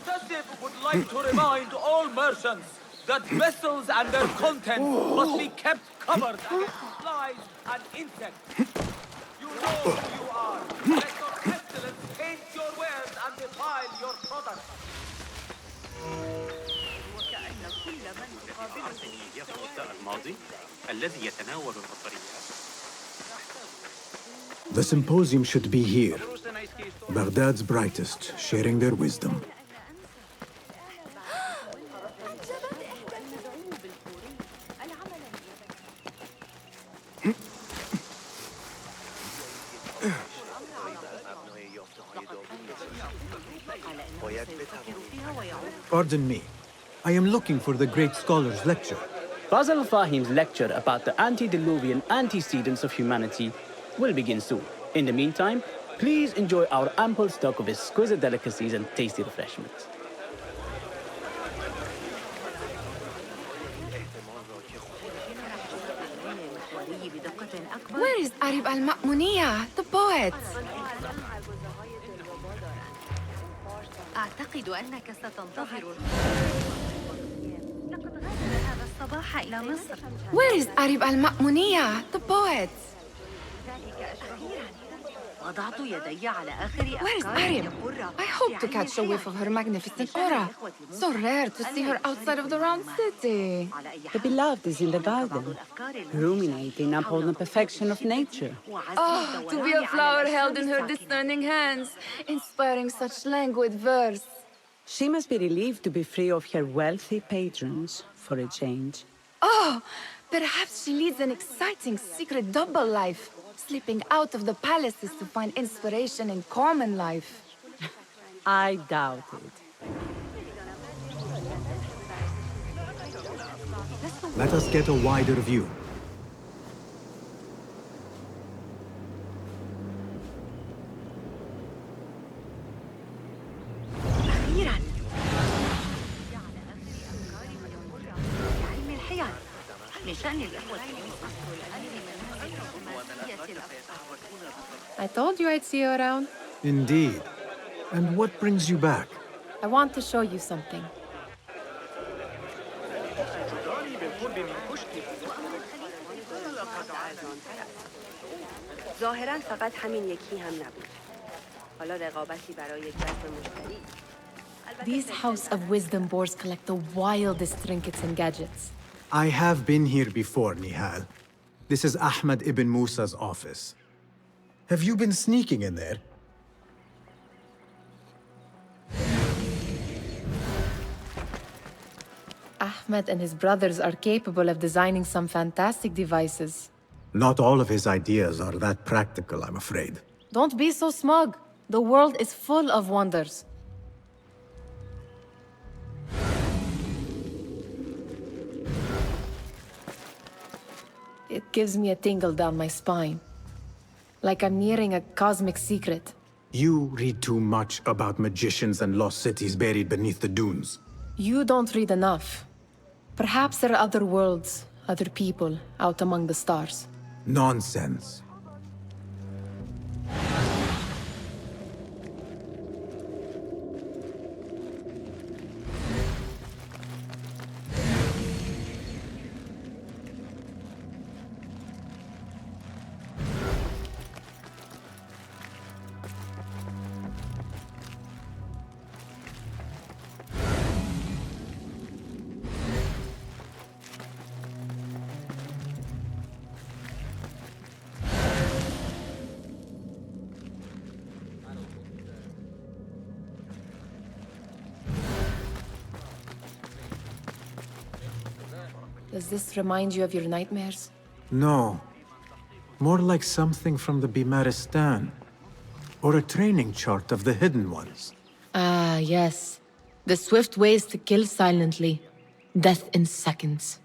Fazil would like to remind all merchants that vessels and their content must be kept covered against flies and insects. You know who you are. Let your pestilence taint your wares and defile your products. وكأن كل من تقابله يفرض الماضي الذي يتناول البصريات. The symposium should be here. Baghdad's brightest, sharing their wisdom. Pardon me. I am looking for the great scholar's lecture. Fazil Fahim's lecture about the antediluvian antecedents of humanity will begin soon. In the meantime, please enjoy our ample stock of exquisite delicacies and tasty refreshments. Where is Arib al-Ma'muniya, the poet? أعتقد أنك ستنتظر. لقد غادر هذا الصباح إلى مصر. Where is Arib al-Ma'muniya, the poet? وضعت يدي على آخر Where is Arib? I hope to catch a whiff of her magnificent aura. So rare to see her outside of the round city. The beloved is in the garden, ruminating upon the perfection of nature. Oh, to be a flower held in her discerning hands, inspiring such languid verse. She must be relieved to be free of her wealthy patrons for a change. Oh, perhaps she leads an exciting secret double life, slipping out of the palaces to find inspiration in common life. I doubt it. Let us get a wider view. أخيراً. علم الحياة من شأن الإخوة. I told you I'd see you around. Indeed. And what brings you back? I want to show you something. ظاهراً فقط همین یکی هم نبود. حالا رقابتی برای جذب مشتری. These House of Wisdom boards collect the wildest trinkets and gadgets. I have been here before, Nihal. This is Ahmed ibn Musa's office. Have you been sneaking in there? Ahmed and his brothers are capable of designing some fantastic devices. Not all of his ideas are that practical, I'm afraid. Don't be so smug. The world is full of wonders. It gives me a tingle down my spine. Like I'm nearing a cosmic secret. You read too much about magicians and lost cities buried beneath the dunes. You don't read enough. Perhaps there are other worlds, other people, out among the stars. Nonsense. Does this remind you of your nightmares? No. More like something from the Bimaristan. Or a training chart of the Hidden Ones. Ah, yes. The swift ways to kill silently. Death in seconds.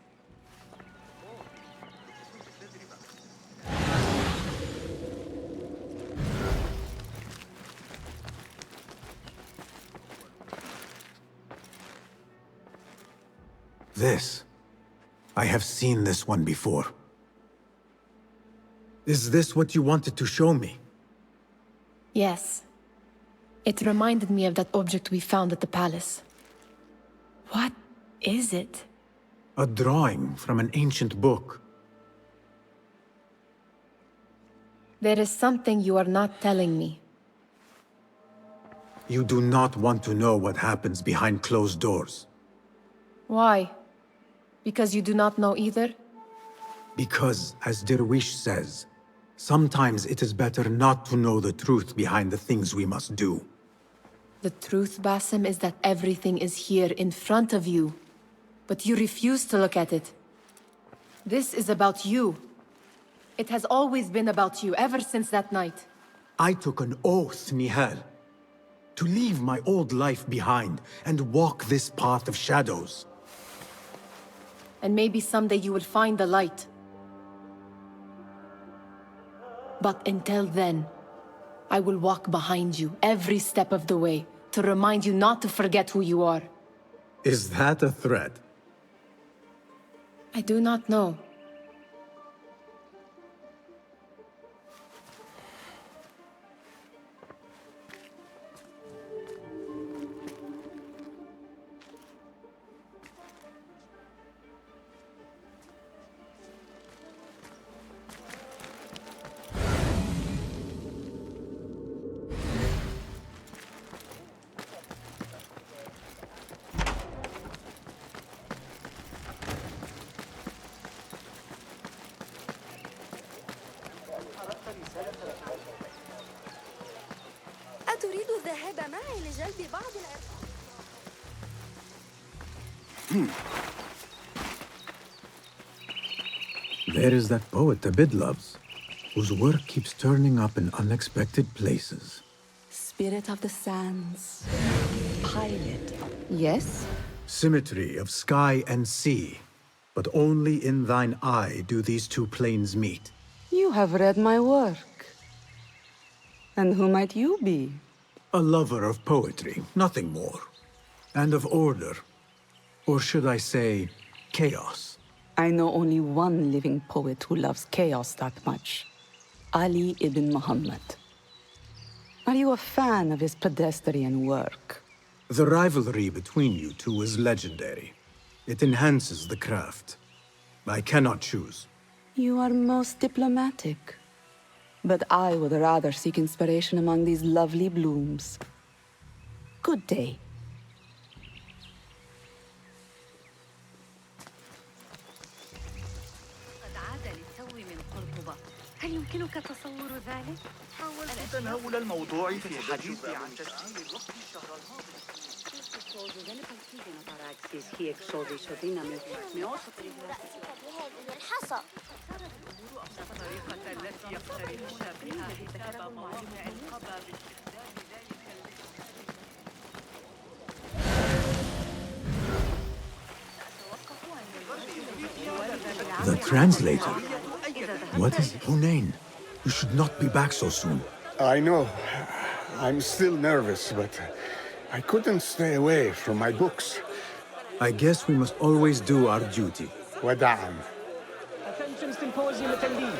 This. I have seen this one before. Is this what you wanted to show me? Yes. It reminded me of that object we found at the palace. What is it? A drawing from an ancient book. There is something you are not telling me. You do not want to know what happens behind closed doors. Why? Because you do not know either? Because, as Derwish says, sometimes it is better not to know the truth behind the things we must do. The truth, Basim, is that everything is here in front of you. But you refuse to look at it. This is about you. It has always been about you, ever since that night. I took an oath, Nihal, to leave my old life behind and walk this path of shadows. And maybe someday you will find the light. But until then, I will walk behind you every step of the way to remind you not to forget who you are. Is that a threat? I do not know. أتريد الذهاب معي لجلب بعض الأرقام؟ There is that poet Abid loves, whose work keeps turning up in unexpected places. Spirit of the sands. Pilot. Yes? Symmetry of sky and sea, but only in thine eye do these two planes meet. You have read my work. And who might you be? A lover of poetry, nothing more. And of order. Or should I say, chaos. I know only one living poet who loves chaos that much. Ali ibn Muhammad. Are you a fan of his pedestrian work? The rivalry between you two is legendary. It enhances the craft. I cannot choose. You are most diplomatic. But I would rather seek inspiration among these lovely blooms. Good day. قد عاد للتو من قرطبة. هل يمكنك تصور ذلك؟ حاولت تناول الموضوع في الحديث عن تسجيل الوقت الشهر الماضي. الحصى. الطريقة التي يقترحون بها حساب مواقع القبا باستخدام ذلك The translator? What is Hunain? You should not be back so soon. I know. I'm still nervous, but I couldn't stay away from my books. I guess we must always do our duty. وداعاً. Attention symposium attendees.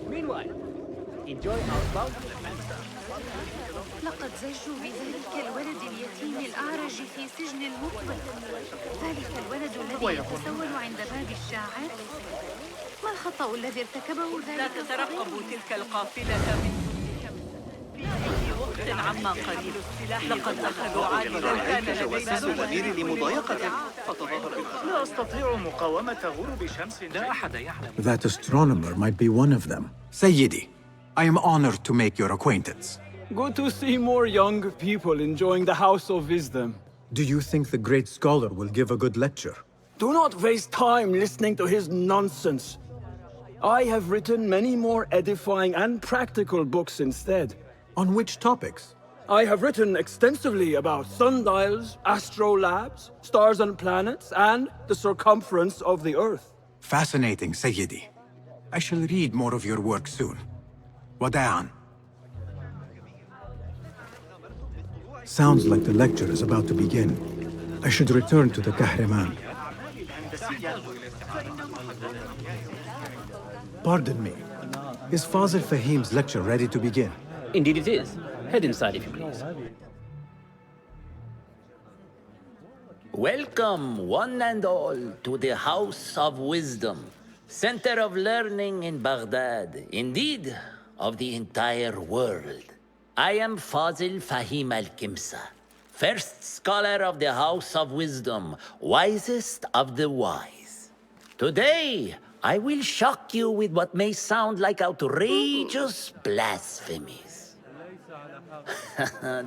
Meanwhile, enjoy our bounty. لقد زجوا بذلك الولد اليتيم الأعرج في سجن المقبل. ذلك الولد الذي يتسول عند باب الشاعر. ما الخطأ الذي ارتكبه ذلك؟ لا تترقبوا تلك القافلة من في أي وقت عما قريب. لقد أخذوا عادي لو كان لدينا الوزير لمضايقته فتظاهر لا أستطيع مقاومة غروب شمس. لا أحد يعلم. That astronomer might be one of them. Sayyidi, I am honored to make your acquaintance. Good to see more young people enjoying the House of Wisdom. Do you think the great scholar will give a good lecture? Do not waste time listening to his nonsense. I have written many more edifying and practical books instead. On which topics? I have written extensively about sundials, astrolabes, stars and planets, and the circumference of the Earth. Fascinating, Sayyidi. I shall read more of your work soon. Wada'an. Sounds like the lecture is about to begin. I should return to the Kahraman. Pardon me. Is Fazil Fahim's lecture ready to begin? Indeed it is. Head inside if you please. Welcome, one and all, to the House of Wisdom, center of learning in Baghdad, indeed, of the entire world. I am Fazil Fahim al-Kimsa, first scholar of the House of Wisdom, wisest of the wise. Today, I will shock you with what may sound like outrageous blasphemies.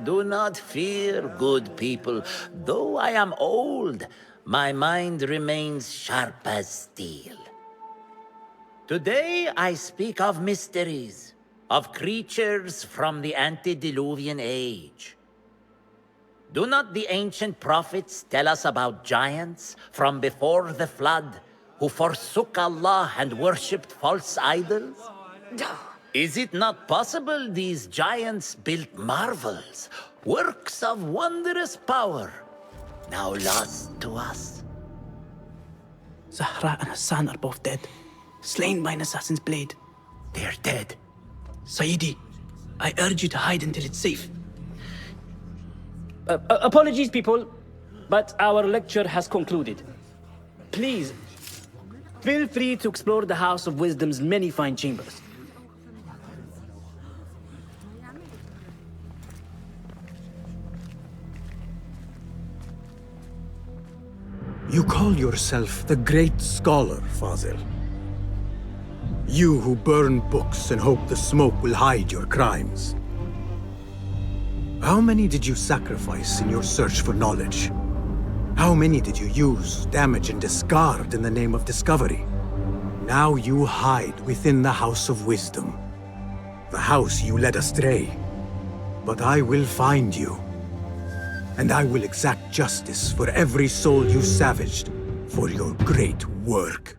Do not fear, good people. Though I am old, my mind remains sharp as steel. Today I speak of mysteries, of creatures from the antediluvian age. Do not the ancient prophets tell us about giants from before the flood who forsook Allah and worshipped false idols? Is it not possible these giants built marvels, works of wondrous power, now lost to us? Zahra and Hassan are both dead, slain by an assassin's blade. They're dead. Sayyidi, I urge you to hide until it's safe. Apologies, people, but our lecture has concluded. Please, feel free to explore the House of Wisdom's many fine chambers. You call yourself the great scholar, Fazil. You who burn books and hope the smoke will hide your crimes. How many did you sacrifice in your search for knowledge? How many did you use, damage, and discard in the name of discovery? Now you hide within the House of Wisdom. The house you led astray. But I will find you. And I will exact justice for every soul you savaged for your great work.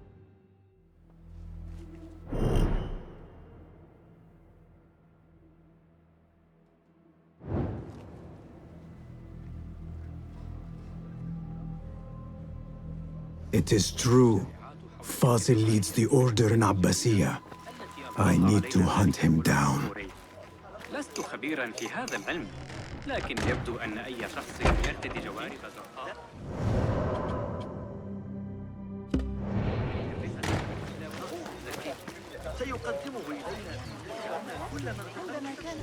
It is true. Fazil leads the order in Abbasiyah. I need to hunt him down. لست خبيرا في هذا العلم، لكن يبدو أن أي شخص يرتدي جوارب زرقاء.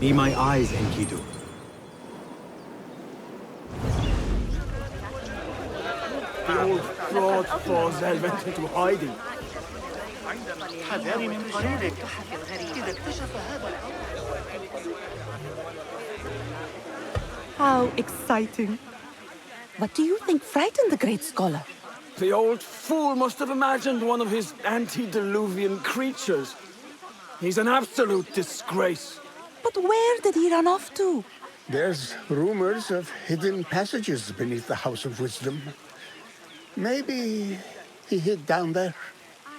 Be my eyes, Enkidu. The old fraud Fazil went into hiding. حذاري من قريبك إذا اكتشف هذا. How exciting. What do you think frightened the great scholar? The old fool must have imagined one of his antediluvian creatures. He's an absolute disgrace. But where did he run off to? There's rumors of hidden passages beneath the House of Wisdom. Maybe he hid down there.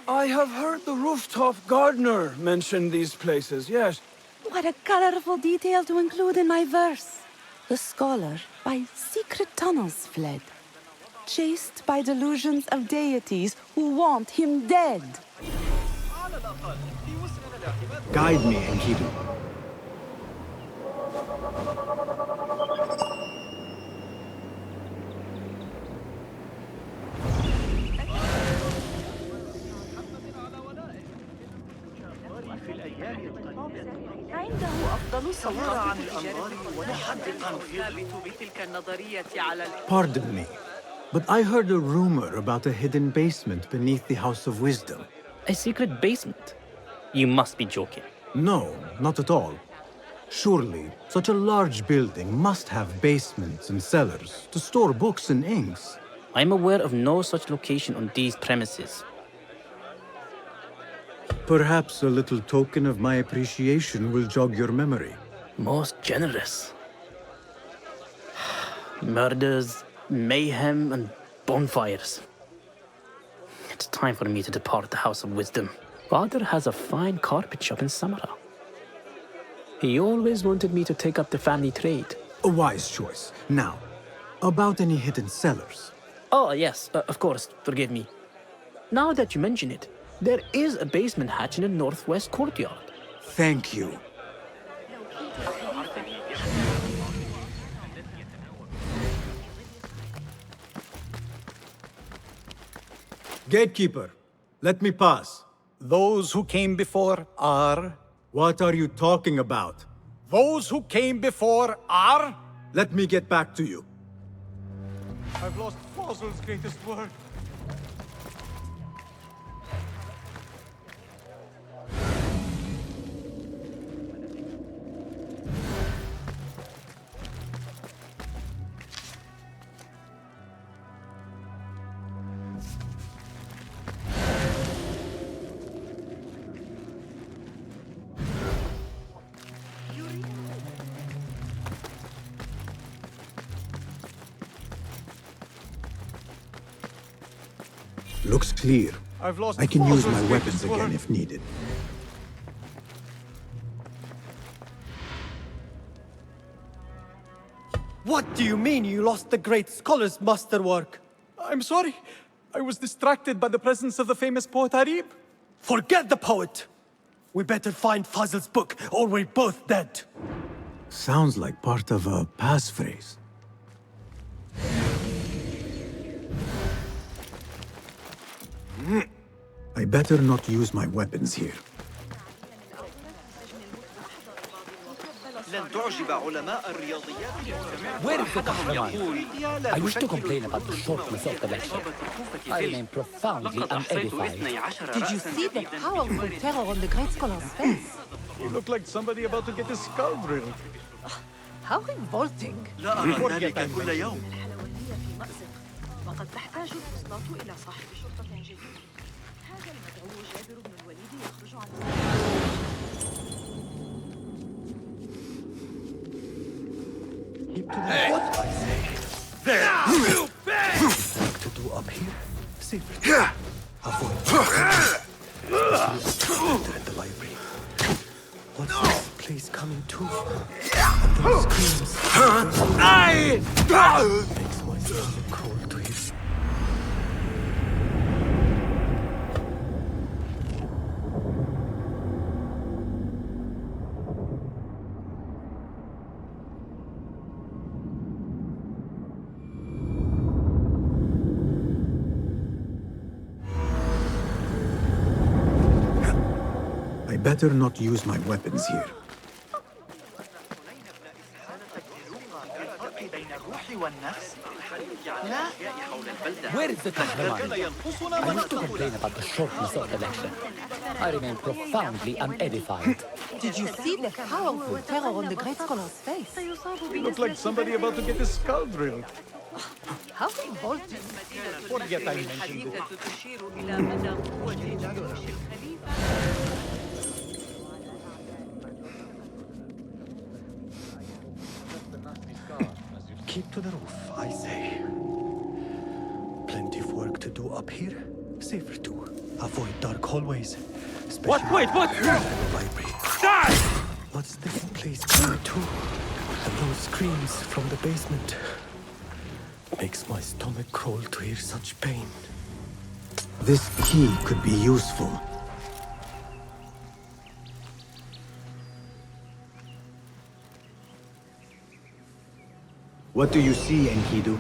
I have heard the rooftop gardener mention these places, yes. What a colorful detail to include in my verse. The scholar by secret tunnels fled, chased by delusions of deities who want him dead. Guide me, Enkidu. عنده أفضل صورة التجارة ومحققا ثابت بتلك النظرية على Pardon me, but I heard a rumor about a hidden basement beneath the House of Wisdom. A secret basement? You must be joking. No, not at all. Surely, such a large building must have basements and cellars to store books and inks. I'm aware of no such location on these premises. Perhaps a little token of my appreciation will jog your memory. Most generous. Murders, mayhem, and bonfires. It's time for me to depart the House of Wisdom. Father has a fine carpet shop in Samara. He always wanted me to take up the family trade. A wise choice. Now, about any hidden cellars? Oh, yes, of course, forgive me. Now that you mention it, there is a basement hatch in the northwest courtyard. Thank you. Gatekeeper, let me pass. Those who came before are... What are you talking about? Those who came before are... Let me get back to you. I've lost Fazil's greatest work. Looks clear. I've lost I can use Fazil's my greatest weapons again work. if needed. What do you mean you lost the great scholar's masterwork? I'm sorry. I was distracted by the presence of the famous poet Harib. Forget the poet! We better find Fazil's book, or we're both dead. Sounds like part of a passphrase. I better not use my weapons here. لن تعجب علماء الرياضيات. Where is the Kahraman? I wish to complain about the shortness of the lecture. I remain profoundly unedified. Did you see the powerful terror on the great scholar's face? He looked like somebody about to get his skull drilled. How revolting. لا أرى ذلك كل يوم. وقد تحتاج الوصلات إلى صاحب شرطة جديد. هذا المدعو جابر بن الوليد يخرج عن Keep to the what I say. There! To do up here? Safer. Avoid. Enter in the library. What's this place coming to? And those screams. Makes my stomach crawl to his. I better not use my weapons here. Where is the Kahraman? I wish to complain about the shortness of the lecture. I remain profoundly unedified. Did you see the powerful terror on the great scholar's face? He looked like somebody about to get his skull drilled. How revolting. Forget I mentioned it. Keep to the roof, I say. Plenty of work to do up here. Safer to avoid dark hallways. What? Wait, what? Library. Die! What's this place coming to? And those screams from the basement. Makes my stomach crawl to hear such pain. This key could be useful. What do you see, Enkidu?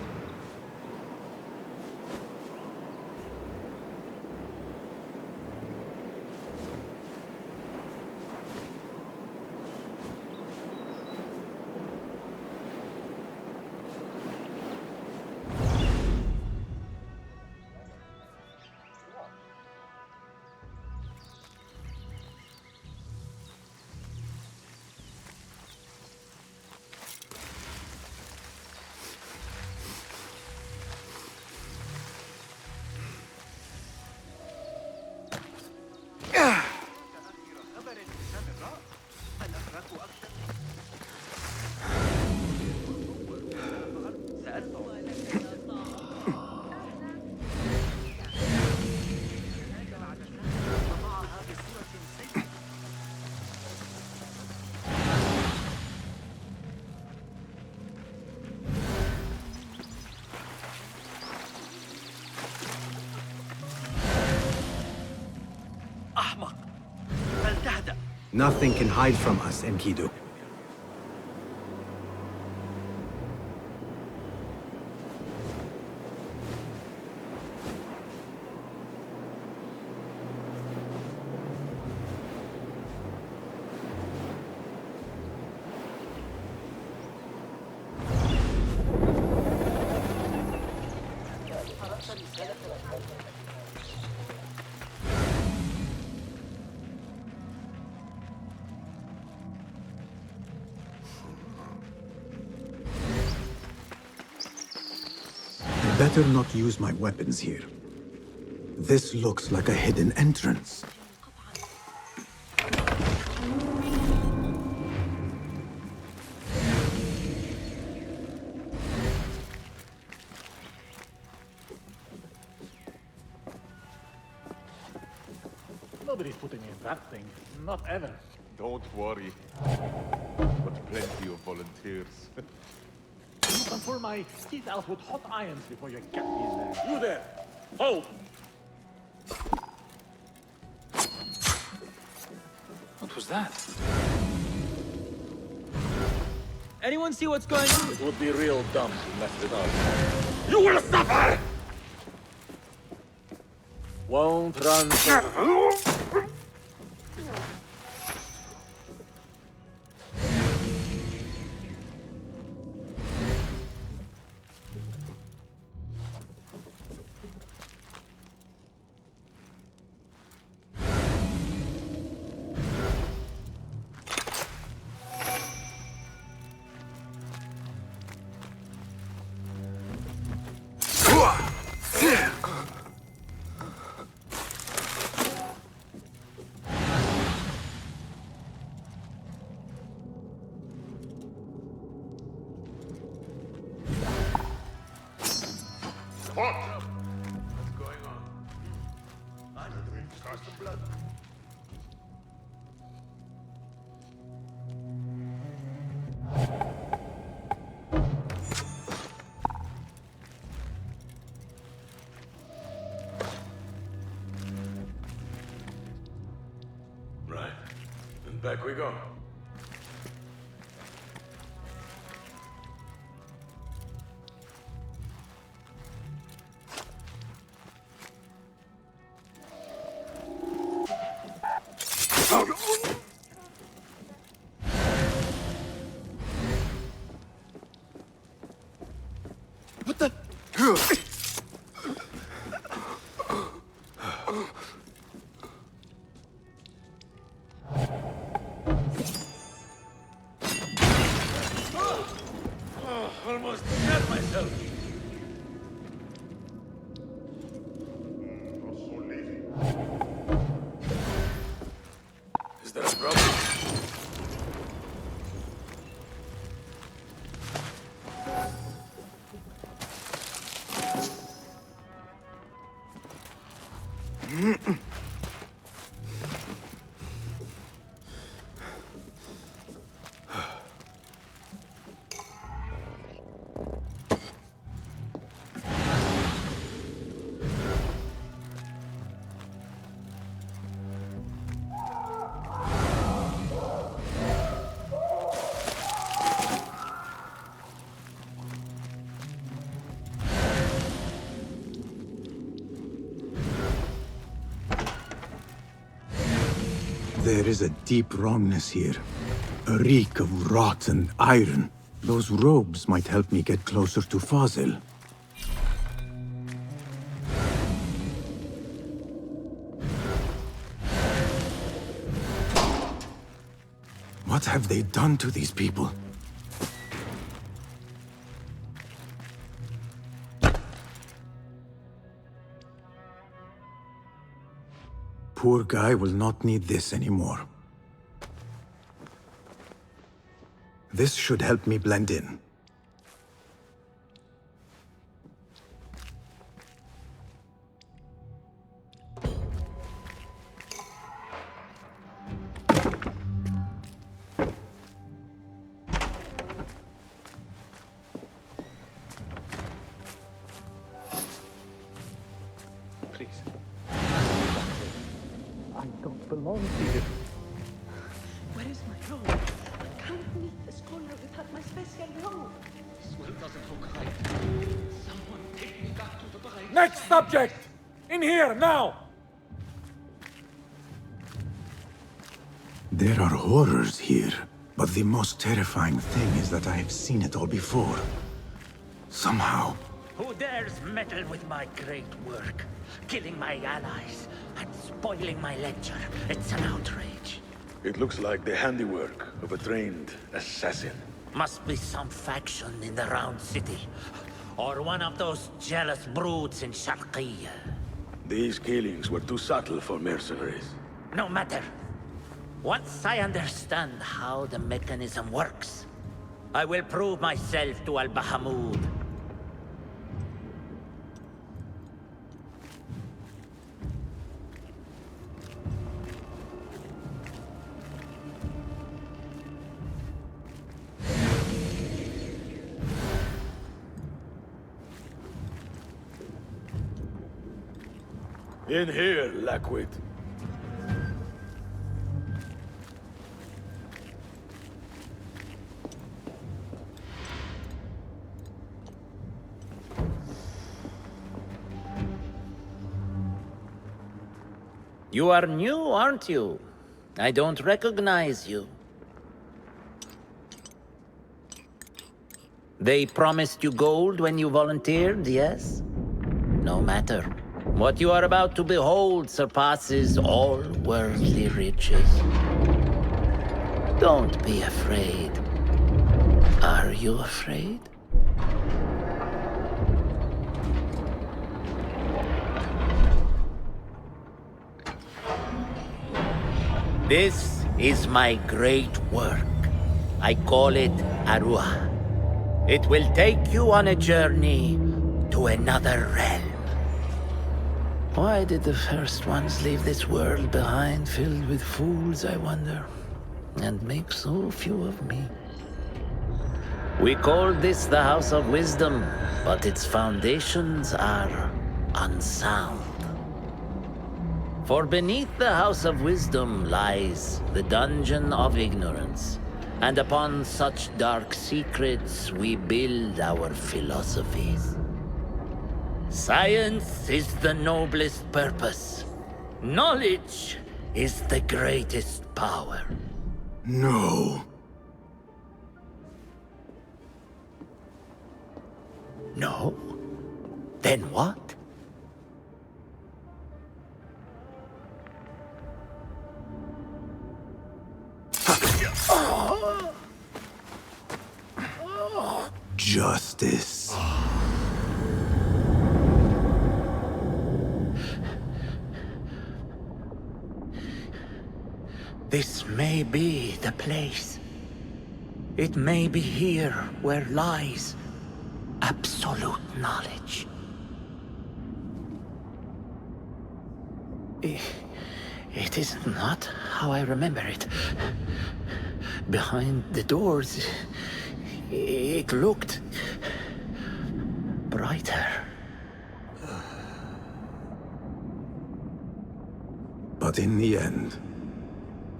Nothing can hide from us, Enkidu. Better not use my weapons here. This looks like a hidden entrance. Nobody's putting in that thing. Not ever. Don't worry. Got plenty of volunteers. You control my teeth out with hot irons before you get me in there. You there! Hold! What was that? Anyone see what's going on? It would be real dumb to mess it up. You will suffer! Won't run. What? What's going on? I need to start some blood. Right. And back we go. What the? Almost shot myself. Is there a problem? There is a deep wrongness here. A reek of rotten iron. Those robes might help me get closer to Fazil. What have they done to these people? Poor guy will not need this anymore. This should help me blend in. I don't belong here. This can go. This world doesn't look right. Someone take me back to the bright. Next subject! In here, now! There are horrors here, but the most terrifying thing is that I have seen it all before. Somehow. Who dares meddle with my great work? Killing my allies and spoiling my lecture. It's an outrage. It looks like the handiwork of a trained assassin. Must be some faction in the Round City. Or one of those jealous brutes in Sharqiyya. These killings were too subtle for mercenaries. No matter. Once I understand how the mechanism works, I will prove myself to Al-Bahamud. In here, Lackwit. You are new, aren't you? I don't recognize you. They promised you gold when you volunteered, yes? No matter. What you are about to behold surpasses all worldly riches. Don't be afraid. Are you afraid? This is my great work. I call it Aruah. It will take you on a journey to another realm. Why did the first ones leave this world behind filled with fools, I wonder, and make so few of me? We call this the House of Wisdom, but its foundations are unsound. For beneath the House of Wisdom lies the Dungeon of Ignorance, and upon such dark secrets we build our philosophies. Science is the noblest purpose. Knowledge is the greatest power. No. No? Then what? Justice. This may be the place. It may be here where lies absolute knowledge. It is not how I remember it. Behind the doors, it looked brighter. But in the end,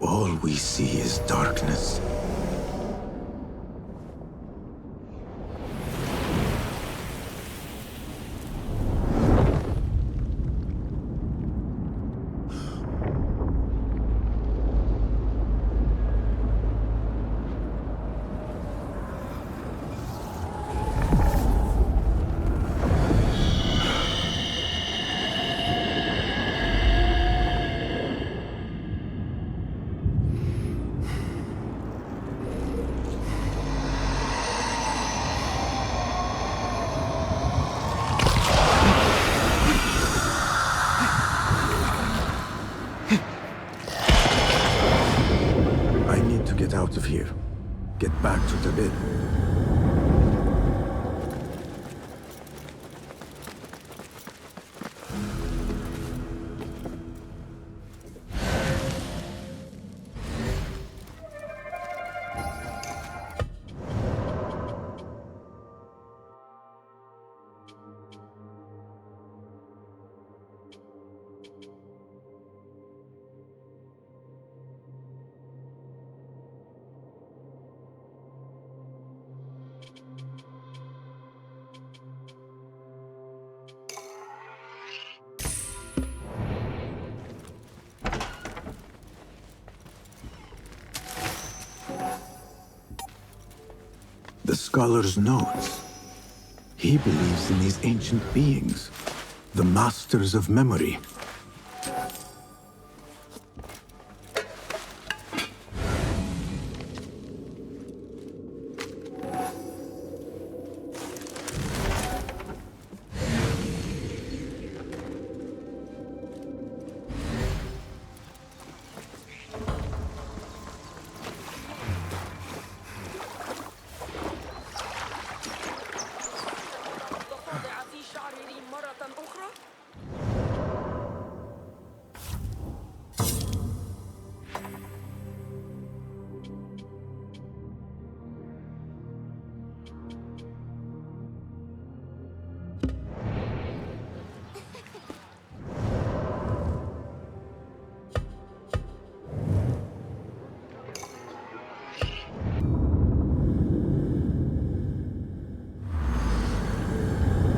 all we see is darkness. Get out of here. Get back to the bed. The scholar's notes. He believes in these ancient beings, the masters of memory.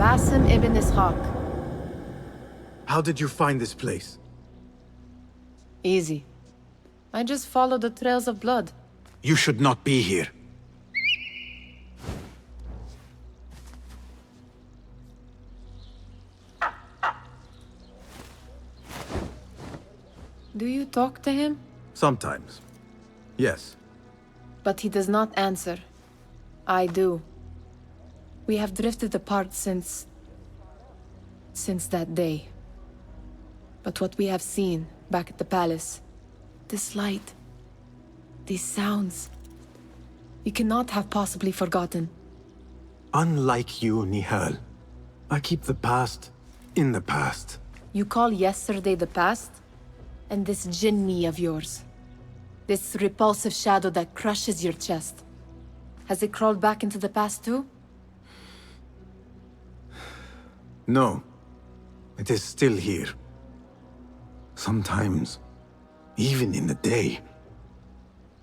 Basim ibn Ishaq. How did you find this place? Easy. I just followed the trails of blood. You should not be here. Do you talk to him? Sometimes. Yes. But he does not answer. I do. We have drifted apart since that day. But what we have seen back at the palace, this light, these sounds, you cannot have possibly forgotten. Unlike you, Nihal, I keep the past in the past. You call yesterday the past? And this jinni of yours, this repulsive shadow that crushes your chest, has it crawled back into the past too? No. It is still here. Sometimes, even in the day,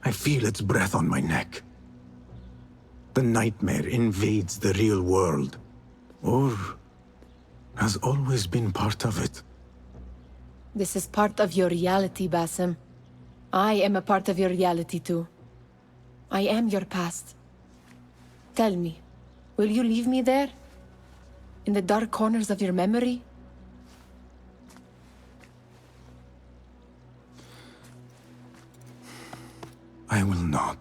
I feel its breath on my neck. The nightmare invades the real world, or has always been part of it. This is part of your reality, Basim. I am a part of your reality too. I am your past. Tell me, will you leave me there? In the dark corners of your memory? I will not.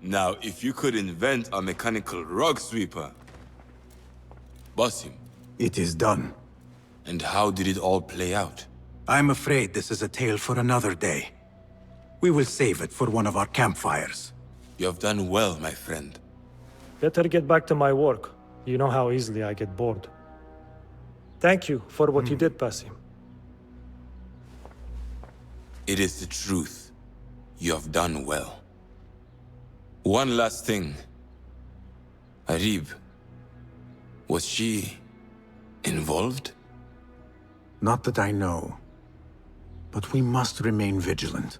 Now, if you could invent a mechanical rug sweeper, Basim. It is done. And how did it all play out? I'm afraid this is a tale for another day. We will save it for one of our campfires. You have done well, my friend. Better get back to my work. You know how easily I get bored. Thank you for what you did, Basim. It is the truth. You have done well. One last thing. Arib, was she involved? Not that I know. But we must remain vigilant.